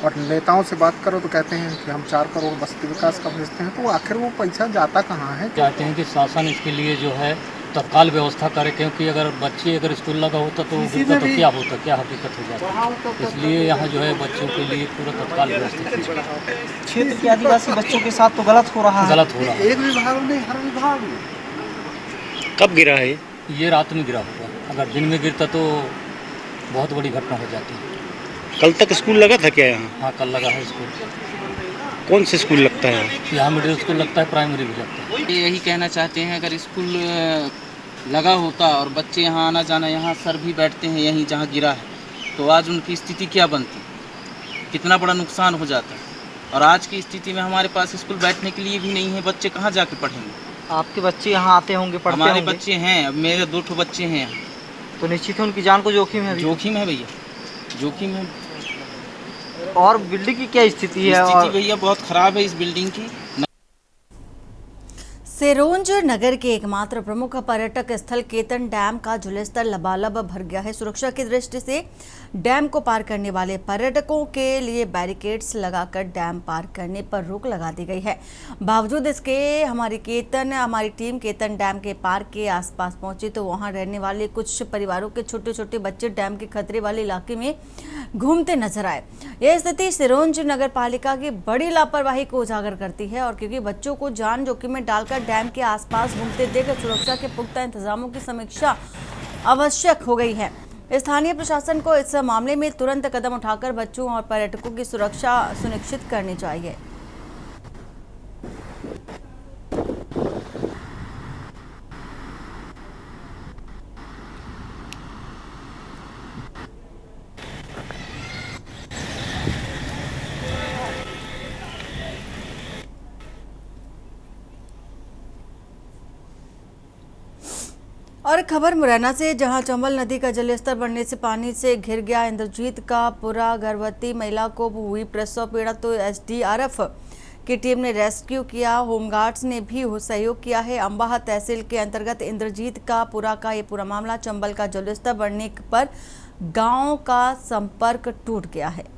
और नेताओं से बात करो तो कहते हैं कि हम 4 करोड़ बस्ती विकास का भेजते हैं। तो आखिर वो पैसा जाता कहाँ है? चाहते हैं कि शासन इसके लिए जो है तत्काल व्यवस्था करे, क्योंकि अगर स्कूल लगा होता तो क्या होता, क्या हकीकत हो जाती। इसलिए यहाँ जो है बच्चों के लिए पूरा तत्काल व्यवस्था की जाए। क्षेत्र के आदिवासी बच्चों के साथ तो गलत हो रहा है। एक विभाग में, हर विभाग में। कब गिरा है ये? रात में गिरा होगा। अगर दिन में गिरता तो बहुत बड़ी घटना हो जाती। कल तक स्कूल लगा था क्या यहाँ? हाँ, कल लगा है स्कूल। कौन से स्कूल लगता है यहाँ? मिडिल स्कूल लगता है, प्राइमरी भी लगता है। यही कहना चाहते हैं, अगर स्कूल लगा होता और बच्चे यहाँ आना जाना, यहाँ सर भी बैठते हैं यहीं जहाँ गिरा है, तो आज उनकी स्थिति क्या बनती, कितना बड़ा नुकसान हो जाता। और आज की स्थिति में हमारे पास स्कूल बैठने के लिए भी नहीं है, बच्चे कहाँ जाके पढ़ेंगे। आपके बच्चे यहाँ आते होंगे, पढ़ते हमारे होंगे? बच्चे हैं, अब मेरे 2 बच्चे हैं। तो निश्चित है उनकी जान को जोखिम है। जोखिम है भैया, जोखिम है। और बिल्डिंग की क्या स्थिति है? स्थिति भैया बहुत खराब है इस बिल्डिंग की। सिरोंज नगर के एकमात्र प्रमुख पर्यटक स्थल केतन डैम का जलस्तर लबालब भर गया है। सुरक्षा की दृष्टि से डैम को पार करने वाले पर्यटकों के लिए बैरिकेड्स लगाकर डैम पार करने पर रोक लगा दी गई है। बावजूद इसके हमारी टीम केतन डैम के पार्क के आसपास पहुंची तो वहां रहने वाले कुछ परिवारों के छोटे छोटे बच्चे डैम के खतरे वाले इलाके में घूमते नजर आए। यह स्थिति सिरोंज नगर पालिका की बड़ी लापरवाही को उजागर करती है। और क्योंकि बच्चों को जान जोखिम में डालकर डैम के आसपास घूमते देख सुरक्षा के पुख्ता इंतजामों की समीक्षा आवश्यक हो गई है। स्थानीय प्रशासन को इस मामले में तुरंत कदम उठाकर बच्चों और पर्यटकों की सुरक्षा सुनिश्चित करनी चाहिए। और खबर मुरैना से, जहां चंबल नदी का जलस्तर बढ़ने से पानी से घिर गया इंद्रजीत का पुरा। गर्भवती महिला को हुई प्रसव पीड़ा तो एसडीआरएफ की टीम ने रेस्क्यू किया, होमगार्ड्स ने भी सहयोग किया है। अंबाह तहसील के अंतर्गत इंद्रजीत का पुरा का ये पूरा मामला। चंबल का जलस्तर बढ़ने पर गांव का संपर्क टूट गया है।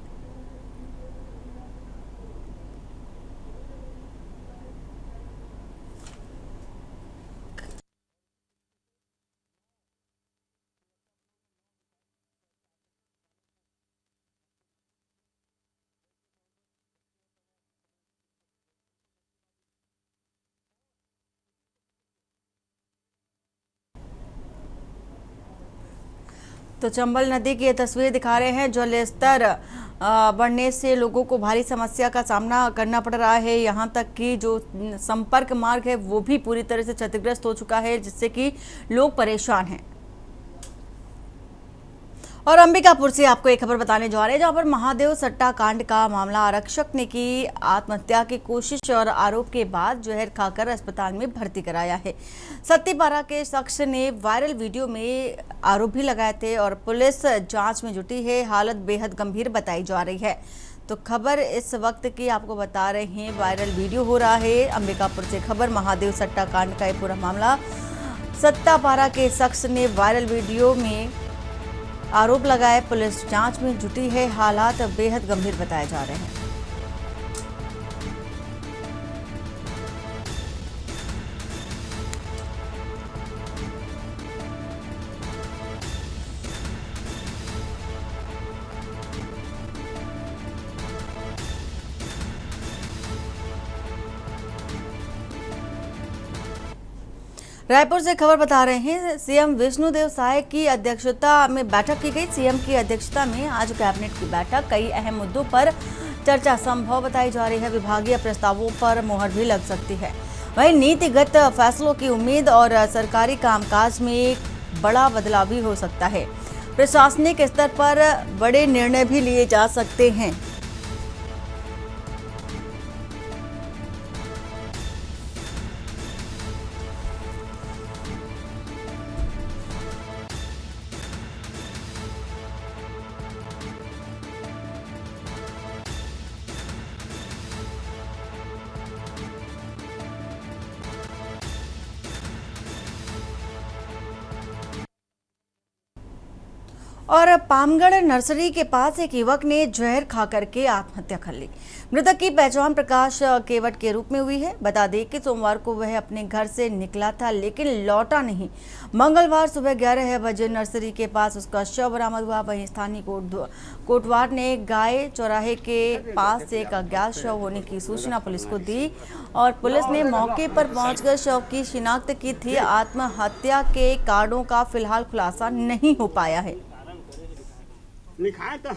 तो चंबल नदी की ये तस्वीर दिखा रहे हैं। जलस्तर बढ़ने से लोगों को भारी समस्या का सामना करना पड़ रहा है। यहाँ तक कि जो संपर्क मार्ग है वो भी पूरी तरह से क्षतिग्रस्त हो चुका है, जिससे कि लोग परेशान हैं। और अंबिकापुर से आपको एक खबर बताने जा रहे हैं, जहां पर महादेव सट्टा कांड का मामला आरक्षक ने की आत्महत्या की कोशिश और आरोप के बाद जहर खाकर अस्पताल में भर्ती कराया है। सत्तीपारा के शख्स ने वायरल वीडियो में आरोप भी लगाए थे और पुलिस जांच में जुटी है। हालत बेहद गंभीर बताई जा रही है। तो खबर इस वक्त की आपको बता रहे हैं, वायरल वीडियो हो रहा है। अंबिकापुर से खबर, महादेव सट्टा कांड का ये पूरा मामला, सत्तापारा के शख्स ने वायरल वीडियो में आरोप लगाए। पुलिस जांच में जुटी है। हालात बेहद गंभीर बताए जा रहे हैं। रायपुर से खबर बता रहे हैं, सीएम विष्णुदेव साय की अध्यक्षता में बैठक की गई। सीएम की अध्यक्षता में आज कैबिनेट की बैठक, कई अहम मुद्दों पर चर्चा संभव बताई जा रही है। विभागीय प्रस्तावों पर मोहर भी लग सकती है। वहीं नीतिगत फैसलों की उम्मीद और सरकारी कामकाज में बड़ा बदलाव भी हो सकता है। प्रशासनिक स्तर पर बड़े निर्णय भी लिए जा सकते हैं। और पामगढ़ नर्सरी के पास एक युवक ने जहर खाकर के आत्महत्या कर ली। मृतक की पहचान प्रकाश केवट के रूप में हुई है। बता दें कि सोमवार को वह अपने घर से निकला था लेकिन लौटा नहीं। मंगलवार सुबह 11 बजे नर्सरी के पास उसका शव बरामद हुआ। वहीं स्थानीय कोटवार ने गाय चौराहे के पास से एक अज्ञात शव होने की सूचना पुलिस को दी और पुलिस ने मौके पर पहुंचकर शव की शिनाख्त की थी। आत्महत्या के कारणों का फिलहाल खुलासा नहीं हो पाया है। तो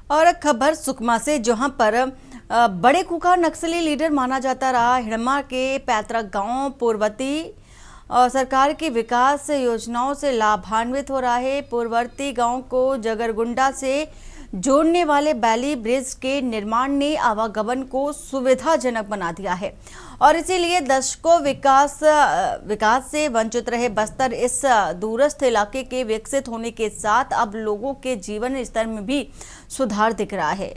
और खबर सुकमा से, जहां पर बड़े कुका नक्सली लीडर माना जाता रहा हिड़मा के पैतृक गांव पूर्ववर्ती और सरकार की विकास योजनाओं से लाभान्वित हो रहा है। पूर्ववर्ती गांव को जगरगुंडा से जोड़ने वाले बैली ब्रिज के निर्माण ने आवागमन को सुविधाजनक बना दिया है और इसीलिए दशकों विकास से वंचित रहे बस्तर इस दूरस्थ इलाके के विकसित होने के साथ अब लोगों के जीवन स्तर में भी सुधार दिख रहा है।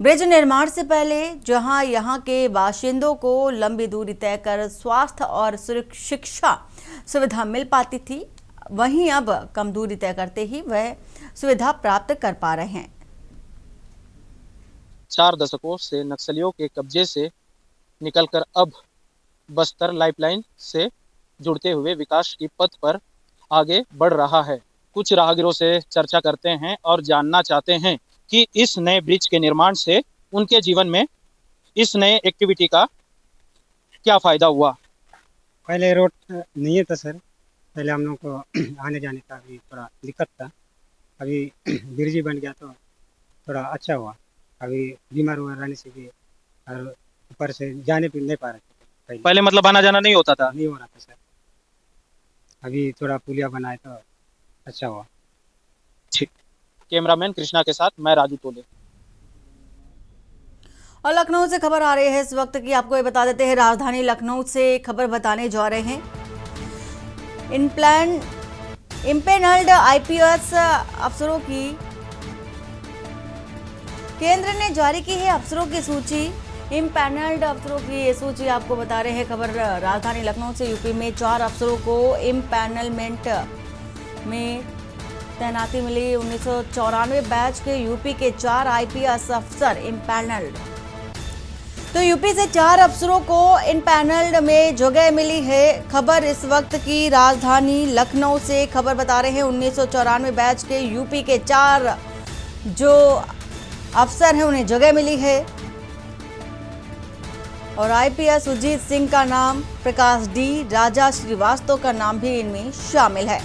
ब्रिज निर्माण से पहले जहां यहां के बाशिंदों को लंबी दूरी तय कर स्वास्थ्य और शिक्षा सुविधा मिल पाती थी, वहीं अब कम दूरी तय करते ही वह सुविधा प्राप्त कर पा रहे हैं। 4 दशकों से नक्सलियों के कब्जे से निकलकर अब बस्तर लाइफलाइन से जुड़ते हुए विकास की पथ पर आगे बढ़ रहा है। कुछ राहगीरों से चर्चा करते हैं और जानना चाहते हैं कि इस नए ब्रिज के निर्माण से उनके जीवन में इस नए एक्टिविटी का क्या फायदा हुआ। पहले रोड नहीं था सर, पहले हम लोग को आने जाने का भी थोड़ा दिक्कत था। अभी ब्रिज बन गया तो थोड़ा अच्छा हुआ। अभी बीमार हुआ रहने से भी और ऊपर से जाने भी नहीं पा रहे थे। पहले मतलब आना जाना नहीं होता था? नहीं हो रहा था सर। अभी थोड़ा पुलिया बनाए तो अच्छा हुआ। ठीक। कैमरामैन कृष्णा के साथ मैं राजू तोले। और लखनऊ से खबर आ रही है इस वक्त की, आपको ये बता देते हैं। राजधानी लखनऊ से खबर बताने जा रहे हैं। इम्पेनल्ड आईपीएस अफसरों की केंद्र ने जारी की है अफसरों की सूची। इम्पैनल्ड अफसरों की ये सूची आपको बता रहे हैं। खबर राजधानी लखनऊ से, यूपी में 4 अफसरों को इम्पैनलमेंट में तैनाती मिली। 1994 बैच के यूपी के 4 आईपीएस अफसर इम्पैनल्ड। तो यूपी से 4 अफसरों को इम्पैनल्ड में जगह मिली है। खबर इस वक्त की राजधानी लखनऊ से खबर बता रहे हैं। 1994 बैच के यूपी के 4 जो अफसर हैं उन्हें जगह मिली है और आईपीएस सुजीत सिंह का नाम, प्रकाश डी, राजा श्रीवास्तव का नाम भी इनमें शामिल है।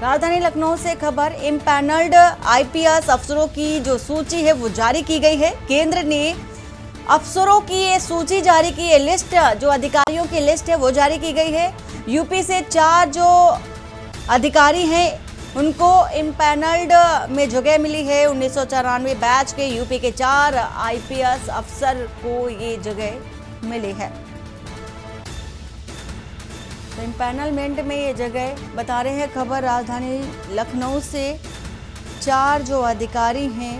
राजधानी लखनऊ से खबर, इम्पैनल्ड आईपीएस अफसरों की जो सूची है वो जारी की गई है। केंद्र ने अफसरों की ये सूची जारी की है, लिस्ट जो अधिकारियों की लिस्ट है वो जारी की गई है। यूपी से 4 जो अधिकारी हैं उनको इम्पैनल्ड में जगह मिली है। 1994 बैच के यूपी के 4 आईपीएस अफसर को ये जगह मिली है। तो इम्पैनलमेंट में ये जगह बता रहे हैं खबर, राजधानी लखनऊ से 4 जो अधिकारी हैं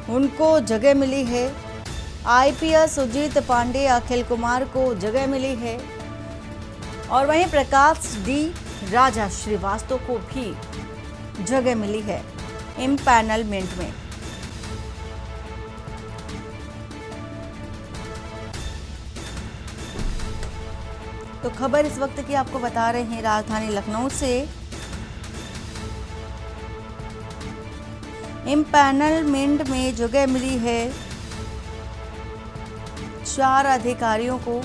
उनको जगह मिली है। आईपीएस सुजीत पांडे, अखिल कुमार को जगह मिली है और वहीं प्रकाश डी राजा श्रीवास्तव को भी जगह मिली है इम्पैनलमेंट में। तो खबर इस वक्त की आपको बता रहे हैं राजधानी लखनऊ से, इम्पैनलमेंट में जगह मिली है 4 अधिकारियों को।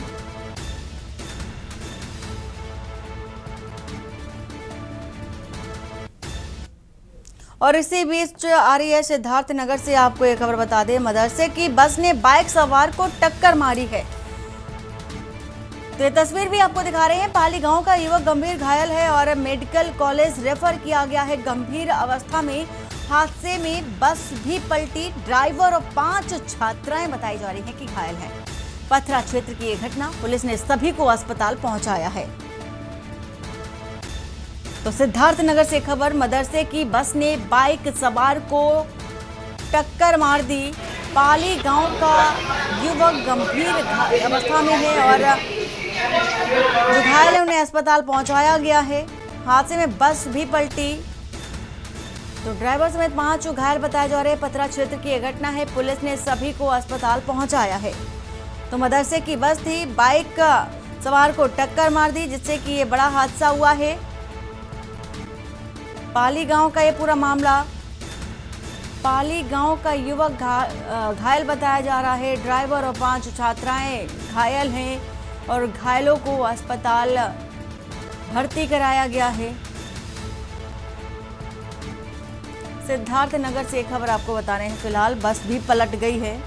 और इसी बीच आ रही है सिद्धार्थ नगर से आपको एक खबर बता दें, मदरसे की बस ने बाइक सवार को टक्कर मारी है। तो ये तस्वीर भी आपको दिखा रहे हैं, पाली गांव का युवक गंभीर घायल है और मेडिकल कॉलेज रेफर किया गया है गंभीर अवस्था में। हादसे में बस भी पलटी, ड्राइवर और 5 छात्राएं बताई जा रही हैं कि घायल हैं। पथरा क्षेत्र की यह घटना, पुलिस ने सभी को अस्पताल पहुंचाया है। तो सिद्धार्थ नगर से खबर, मदरसे की बस ने बाइक सवार को टक्कर मार दी। पाली गांव का युवक गंभीर अवस्था में है और जो घायल है उन्हें अस्पताल पहुंचाया गया है। हादसे में बस भी पलटी, तो ड्राइवर समेत 5 घायल बताए जा रहे हैं। पथरा क्षेत्र की यह घटना है, पुलिस ने सभी को अस्पताल पहुंचाया है। तो मदरसे की बस थी, बाइक सवार को टक्कर मार दी जिससे कि ये बड़ा हादसा हुआ है। पाली गांव का ये पूरा मामला, पाली गांव का युवक घायल बताया जा रहा है। ड्राइवर और 5 छात्राएं घायल हैं और घायलों को अस्पताल भर्ती कराया गया है। सिद्धार्थ नगर से एक खबर आपको बता रहे हैं, फिलहाल बस भी पलट गई है।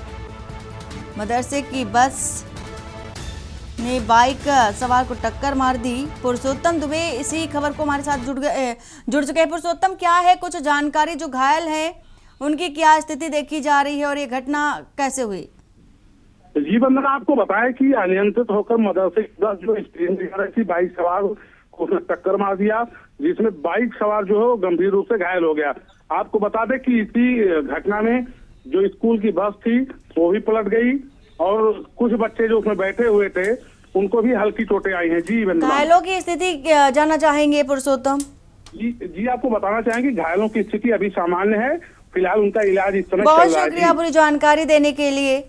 मदरसे की बस ने बाइक सवार को टक्कर मार दी। पुरुषोत्तम दुबे इसी खबर को हमारे साथ जुड़ चुके हैं। पुरुषोत्तम, क्या है कुछ जानकारी, जो घायल हैं उनकी क्या स्थिति देखी जा रही है और ये घटना कैसे हुई? जी वंदना, आपको बताया कि अनियंत्रित होकर मदरसे की बस जो स्टेशन दिखा रही थी, बाइक सवार को टक्कर मार दिया, जिसमें बाइक सवार जो है गंभीर रूप से घायल हो गया। आपको बता दें कि इसी घटना में जो स्कूल की बस थी वो भी पलट गई और कुछ बच्चे जो उसमें बैठे हुए थे उनको भी हल्की चोटें आई हैं। जी वंदना, घायलों की स्थिति जानना चाहेंगे पुरुषोत्तम? जी आपको बताना चाहेंगे घायलों की स्थिति अभी सामान्य है, फिलहाल उनका इलाज इस समय बहुत चल रहा है। शुक्रिया पूरी जानकारी देने के लिए।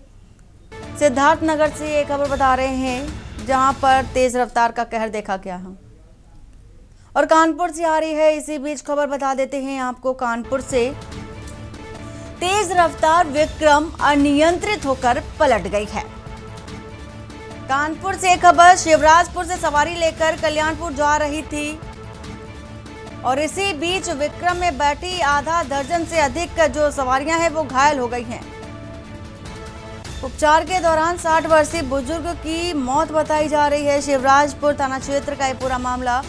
सिद्धार्थ नगर से ये खबर बता रहे हैं जहां पर तेज रफ्तार का कहर देखा गया है। और कानपुर से आ रही है इसी बीच खबर बता देते हैं आपको, कानपुर से तेज रफ्तार विक्रम अनियंत्रित होकर पलट गई है। कानपुर से खबर, शिवराजपुर से सवारी लेकर कल्याणपुर जा रही थी और इसी बीच विक्रम में बैठी आधा दर्जन से अधिक जो सवारियां हैं वो घायल हो गई हैं। उपचार के दौरान 60 वर्षीय बुजुर्ग की मौत बताई जा रही है। शिवराजपुर थाना क्षेत्र का ये पूरा मामला,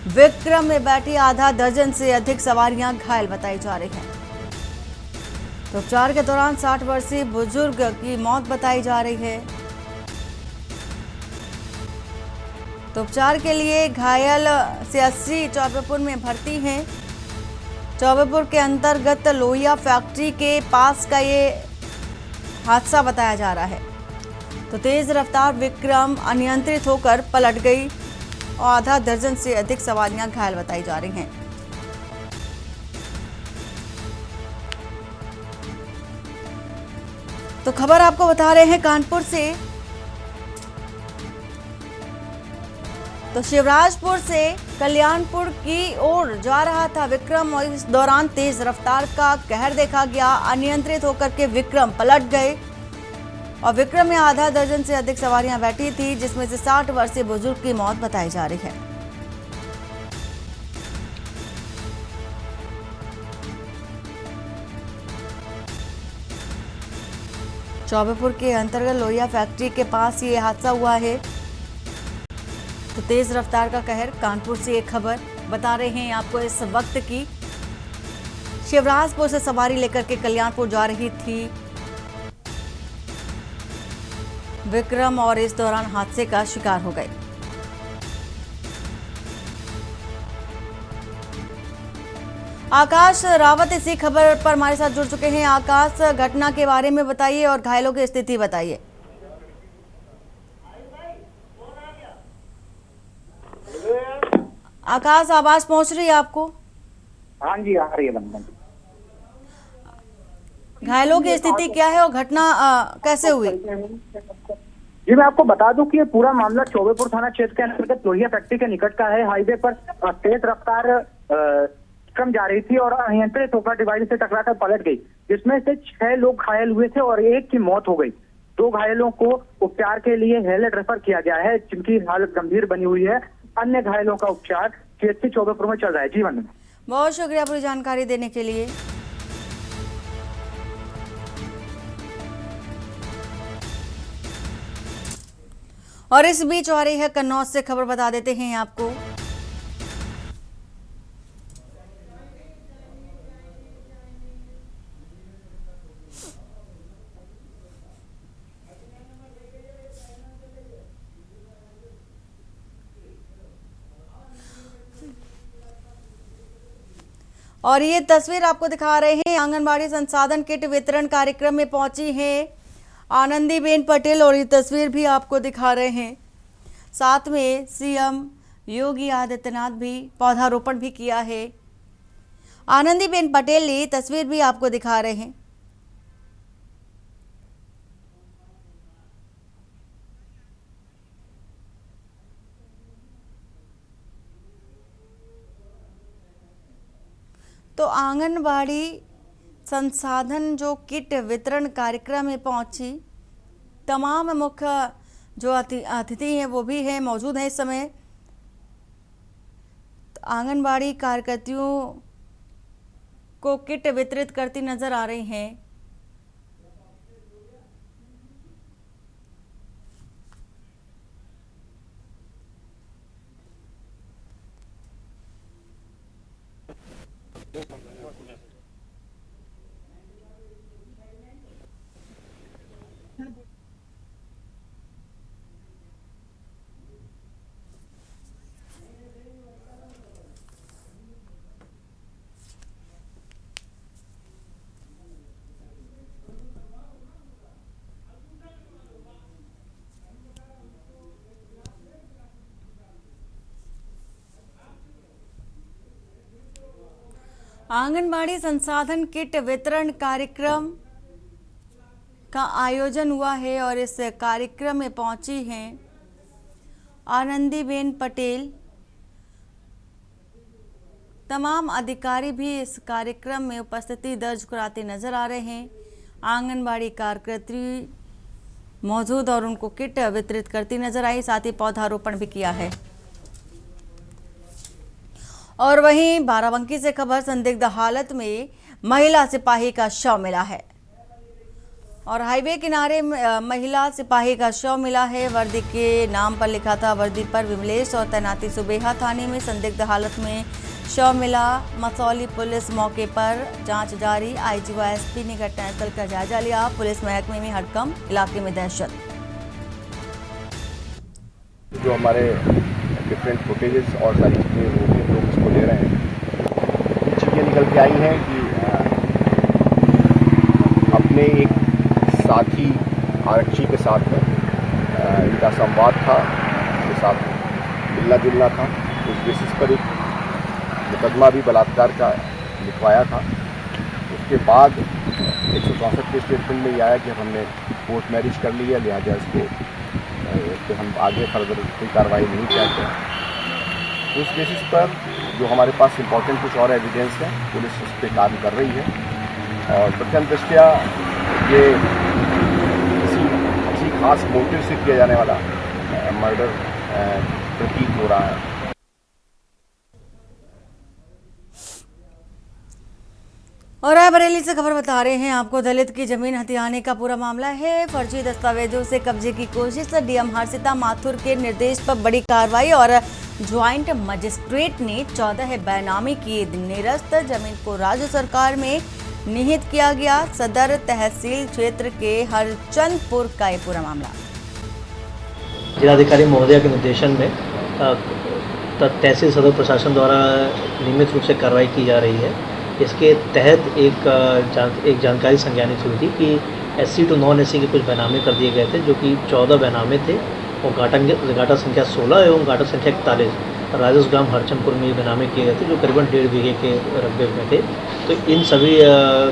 विक्रम में बैठी आधा दर्जन से अधिक सवारियां घायल बताई जा रही हैं। तो उपचार के दौरान 60 वर्षीय बुजुर्ग की मौत बताई जा रही है। तो उपचार के लिए घायल 86 चौबेपुर में भर्ती हैं। चौबेपुर के अंतर्गत लोहिया फैक्ट्री के पास का ये हादसा बताया जा रहा है। तो तेज रफ्तार विक्रम अनियंत्रित होकर पलट गई और आधा दर्जन से अधिक सवारियां घायल बताई जा रही हैं। तो खबर आपको बता रहे हैं कानपुर से। तो शिवराजपुर से कल्याणपुर की ओर जा रहा था विक्रम और इस दौरान तेज रफ्तार का कहर देखा गया। अनियंत्रित होकर के विक्रम पलट गए और विक्रम में आधा दर्जन से अधिक सवारियां बैठी थी, जिसमें से 60 वर्षीय बुजुर्ग की मौत बताई जा रही है। चौबेपुर के अंतर्गत लोहिया फैक्ट्री के पास ये हादसा हुआ है। तो तेज रफ्तार का कहर। कानपुर से एक खबर बता रहे हैं आपको इस वक्त की। शिवराजपुर से सवारी लेकर के कल्याणपुर जा रही थी विक्रम और इस दौरान हादसे का शिकार हो गए। आकाश रावत इसी खबर पर हमारे साथ जुड़ चुके हैं। आकाश, घटना के बारे में बताइए और घायलों की स्थिति बताइए। आकाश, आवाज पहुंच रही है आपको? हाँ जी, आ रही है बंधन। घायलों की स्थिति क्या है और घटना कैसे हुई? जी, मैं आपको बता दूं कि ये पूरा मामला चौबेपुर थाना क्षेत्र के अंतर्गत लोहिया फैक्ट्री के निकट का है। हाईवे पर तेज रफ्तार कम जा रही थी और अनियंत्रित होकर डिवाइडर से टकराकर पलट गई, जिसमें से 6 लोग घायल हुए थे और एक की मौत हो गई। 2 घायलों को उपचार के लिए हेलट रेफर किया गया है, जिनकी हालत गंभीर बनी हुई है। अन्य घायलों का उपचार CHC चौबेपुर में चल रहा है। जी वंदना, बहुत शुक्रिया पूरी जानकारी देने के लिए। और इस बीच आ रही है कन्नौज से खबर, बता देते हैं आपको। और ये तस्वीर आपको दिखा रहे हैं, आंगनबाड़ी संसाधन किट वितरण कार्यक्रम में पहुंची हैं आनंदीबेन पटेल और ये तस्वीर भी आपको दिखा रहे हैं। साथ में CM योगी आदित्यनाथ भी पौधारोपण भी किया है। आनंदीबेन पटेल ने तस्वीर भी आपको दिखा रहे हैं। तो आंगनबाड़ी संसाधन जो किट वितरण कार्यक्रम में पहुंची, तमाम मुख्य जो अतिथि हैं वो भी हैं, मौजूद हैं इस समय। तो आंगनबाड़ी कार्यकर्तियों को किट वितरित करती नजर आ रही हैं। आंगनबाड़ी संसाधन किट वितरण कार्यक्रम का आयोजन हुआ है और इस कार्यक्रम में पहुंची हैं आनंदीबेन पटेल। तमाम अधिकारी भी इस कार्यक्रम में उपस्थिति दर्ज कराते नजर आ रहे हैं। आंगनबाड़ी कार्यकर्ती मौजूद और उनको किट वितरित करती नजर आई, साथ ही पौधारोपण भी किया है। और वहीं बाराबंकी से खबर, संदिग्ध हालत में महिला सिपाही का शव मिला है और हाईवे किनारे महिला सिपाही का शव मिला है। वर्दी के नाम पर लिखा था वर्दी पर विमलेश और तैनाती सुबेहा थाने में संदिग्ध हालत में शव मिला। मसौली पुलिस मौके पर जांच जारी। IG व SP ने घटनास्थल का जायजा लिया। पुलिस महकमे में हड़कंप, इलाके में दहशत। जो हमारे डिफरेंट फुटेजेस और सारी चीज़ें वो भी लोग उसको ले रहे हैं। कुछ चीज़ें निकल के आई हैं कि अपने एक साथी आरक्षी के साथ में इनका संवाद था, उसके साथ मिलना जुलना था। उस बेसिस पर एक मुकदमा भी बलात्कार का लिखवाया था। उसके बाद 164 के स्टेटमेंट में ये आया कि हमने कोर्ट मैरिज कर लिया, लिहाजा इसको तो हम आगे फर्दर कोई कार्रवाई नहीं चाहते। उस बेसिस पर जो हमारे पास इम्पोर्टेंट कुछ और एविडेंस है, पुलिस उस पर काम कर रही है और प्रथम दृष्टया ये किसी खास मोटिव से किया जाने वाला मर्डर प्रतीत हो रहा है। और रायबरेली से खबर बता रहे हैं आपको, दलित की जमीन हथियाने का पूरा मामला है। फर्जी दस्तावेजों से कब्जे की कोशिश, डीएम हर्षिता माथुर के निर्देश पर बड़ी कार्रवाई और ज्वाइंट मजिस्ट्रेट ने 14 बेनामी किए निरस्त। जमीन को राज्य सरकार में निहित किया गया। सदर तहसील क्षेत्र के हरचंदपुर का ये पूरा मामला। जिलाधिकारी महोदय के निर्देशन में तहसील सदर प्रशासन द्वारा नियमित रूप से कार्रवाई की जा रही है। इसके तहत एक जानकारी संज्ञानित हुई थी कि एससी टू नॉन एससी के कुछ बैनामे कर दिए गए थे, जो कि 14 बैनामे थे और गाटा संख्या 16 एवं गाटा संख्या 41 राजस ग्राम हरचंदपुर में ये बैनामे किए गए थे, जो करीबन 1.5 बीघे के रकबे में थे। तो इन सभी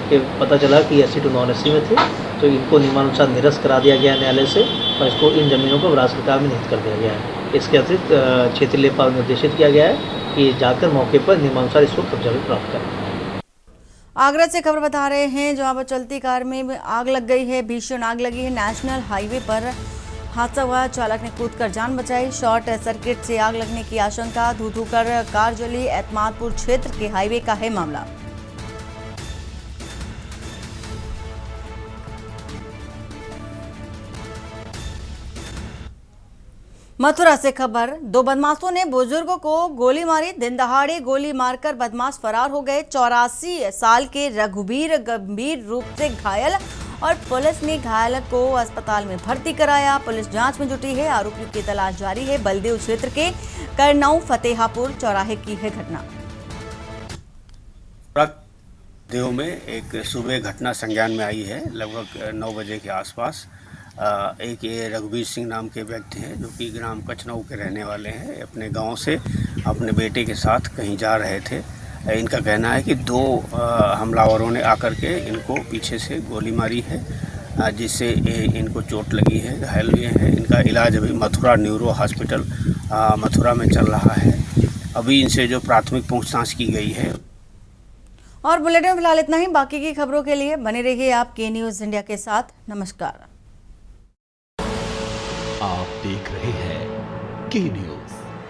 के पता चला कि एससी टू नॉन एससी में थे, तो इनको नियमानुसार निरस्त करा दिया गया न्यायालय से और इसको इन जमीनों को राज्य सरकार में निहित कर दिया गया है। इसके अतिरिक्त क्षेत्रीय लेखपाल निर्देशित किया गया है कि जाकर मौके पर नियमानुसार इसको कब्जा भी प्राप्त करें। आगरा से खबर बता रहे हैं, जहां पर चलती कार में आग लग गई है, भीषण आग लगी है। नेशनल हाईवे पर हादसा हुआ, चालक ने कूदकर जान बचाई। शॉर्ट सर्किट से आग लगने की आशंका, धू धू कर कार जली। एतमादपुर क्षेत्र के हाईवे का है मामला। मथुरा से खबर, 2 बदमाशों ने बुजुर्गों को गोली मारी। दिन दहाड़े गोली मारकर बदमाश फरार हो गए। 84 साल के रघुवीर गंभीर रूप से घायल और पुलिस ने घायल को अस्पताल में भर्ती कराया। पुलिस जांच में जुटी है, आरोपियों की तलाश जारी है। बलदेव क्षेत्र के करनऊ फतेहापुर चौराहे की है घटना। देव में एक सुबह घटना संज्ञान में आई है, लगभग 9 बजे के आसपास। एक ये रघुवीर सिंह नाम के व्यक्ति हैं, जो कि ग्राम कचनऊ के रहने वाले हैं। अपने गांव से अपने बेटे के साथ कहीं जा रहे थे। इनका कहना है कि 2 हमलावरों ने आकर के इनको पीछे से गोली मारी है, जिससे इनको चोट लगी है, घायल हुए हैं। इनका इलाज अभी मथुरा न्यूरो हॉस्पिटल मथुरा में चल रहा है। अभी इनसे जो प्राथमिक पूछताछ की गई है। और बुलेटिन में फिलहाल इतना ही। बाकी की खबरों के लिए बने रहिए आप के न्यूज़ इंडिया के साथ। नमस्कार। आप देख रहे हैं के न्यूज़।